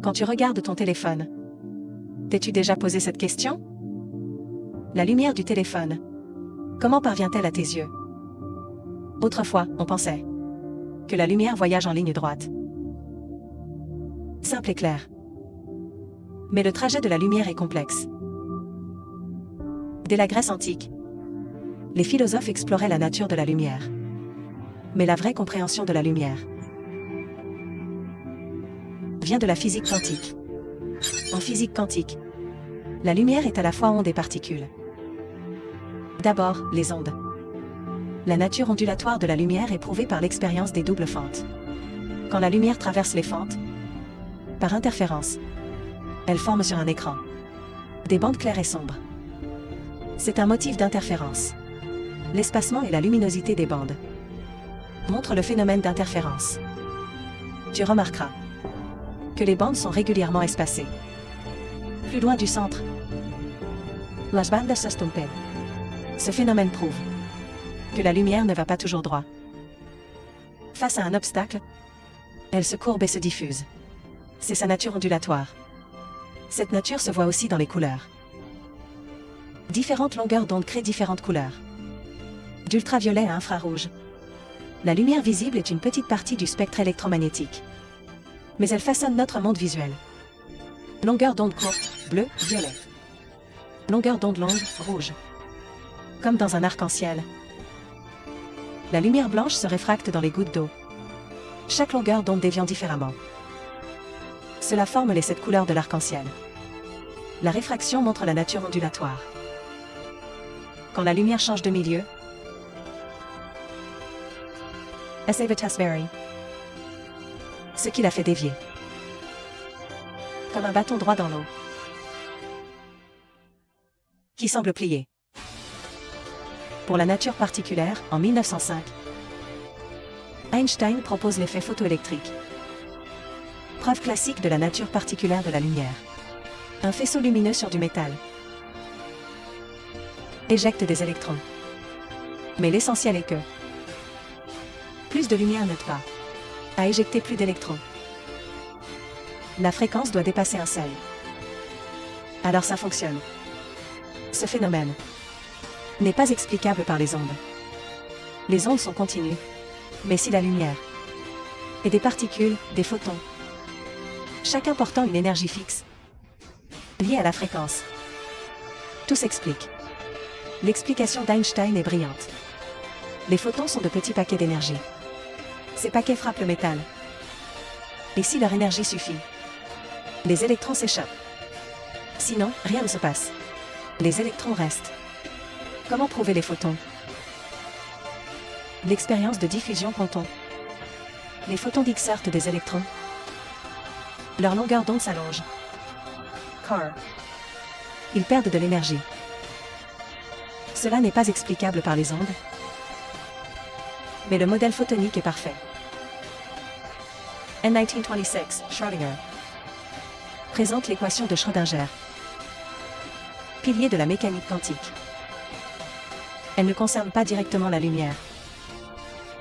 Quand tu regardes ton téléphone, t'es-tu déjà posé cette question? La lumière du téléphone, comment parvient-elle à tes yeux? Autrefois, on pensait que la lumière voyage en ligne droite. Simple et clair. Mais le trajet de la lumière est complexe. Dès la Grèce antique, les philosophes exploraient la nature de la lumière. Mais la vraie compréhension de la lumière vient de la physique quantique. En physique quantique, la lumière est à la fois onde et particule. D'abord, les ondes. La nature ondulatoire de la lumière est prouvée par l'expérience des doubles fentes. Quand la lumière traverse les fentes, par interférence, elle forme sur un écran des bandes claires et sombres. C'est un motif d'interférence. L'espacement et la luminosité des bandes montrent le phénomène d'interférence. Tu remarqueras que les bandes sont régulièrement espacées. Plus loin du centre, las bandas se estompen. Ce phénomène prouve que la lumière ne va pas toujours droit. Face à un obstacle, elle se courbe et se diffuse. C'est sa nature ondulatoire. Cette nature se voit aussi dans les couleurs. Différentes longueurs d'onde créent différentes couleurs. D'ultraviolet à infrarouge. La lumière visible est une petite partie du spectre électromagnétique. Mais elle façonne notre monde visuel. Longueur d'onde courte, bleu, violet. Longueur d'onde longue, rouge. Comme dans un arc-en-ciel. La lumière blanche se réfracte dans les gouttes d'eau. Chaque longueur d'onde déviant différemment. Cela forme les 7 couleurs de l'arc-en-ciel. La réfraction montre la nature ondulatoire. Quand la lumière change de milieu, Asavitas vary. Ce qui la fait dévier. Comme un bâton droit dans l'eau, qui semble plier. Pour la nature particulière, en 1905, Einstein propose l'effet photoélectrique. Preuve classique de la nature particulière de la lumière. Un faisceau lumineux sur du métal éjecte des électrons. Mais l'essentiel est que plus de lumière n'aide pas à éjecter plus d'électrons. La fréquence doit dépasser un seuil. Alors ça fonctionne. Ce phénomène n'est pas explicable par les ondes. Les ondes sont continues. Mais si la lumière et des particules, des photons, chacun portant une énergie fixe, liée à la fréquence, tout s'explique. L'explication d'Einstein est brillante. Les photons sont de petits paquets d'énergie. Ces paquets frappent le métal. Et si leur énergie suffit, les électrons s'échappent. Sinon, rien ne se passe. Les électrons restent. Comment prouver les photons? L'expérience de diffusion quantum. Les photons exercent des électrons. Leur longueur d'onde s'allonge. Car. Ils perdent de l'énergie. Cela n'est pas explicable par les ondes. Mais le modèle photonique est parfait. En 1926, Schrödinger présente l'équation de Schrödinger, pilier de la mécanique quantique. Elle ne concerne pas directement la lumière,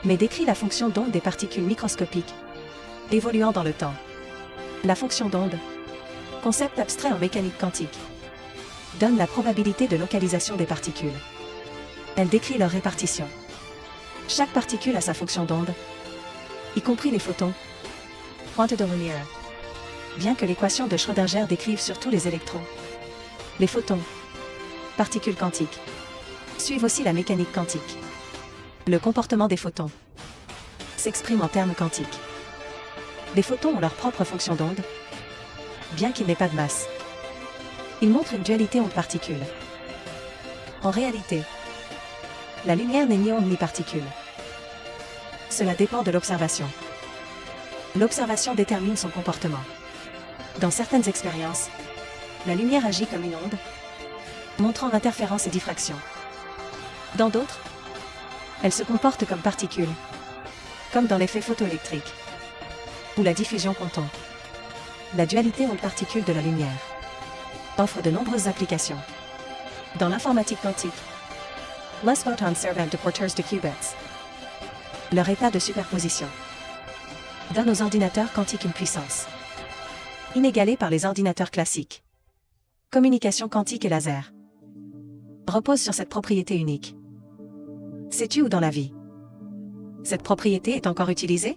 mais décrit la fonction d'onde des particules microscopiques, évoluant dans le temps. La fonction d'onde, concept abstrait en mécanique quantique, donne la probabilité de localisation des particules. Elle décrit leur répartition. Chaque particule a sa fonction d'onde, y compris les photons. Pointe de lumière. Bien que l'équation de Schrödinger décrive surtout les électrons, les photons, particules quantiques, suivent aussi la mécanique quantique. Le comportement des photons s'exprime en termes quantiques. Les photons ont leur propre fonction d'onde, bien qu'ils n'aient pas de masse. Ils montrent une dualité onde-particule. En réalité, la lumière n'est ni onde ni particule. Cela dépend de l'observation. L'observation détermine son comportement. Dans certaines expériences, la lumière agit comme une onde, montrant interférence et diffraction. Dans d'autres, elle se comporte comme particule, comme dans l'effet photoélectrique ou la diffusion quantum. La dualité onde-particule de la lumière offre de nombreuses applications. Dans l'informatique quantique, les photons servent de porteurs de qubits. Leur état de superposition donne aux ordinateurs quantiques une puissance Inégalée par les ordinateurs classiques. Communication quantique et laser. Repose sur cette propriété unique. Sais-tu où dans la vie cette propriété est encore utilisée ?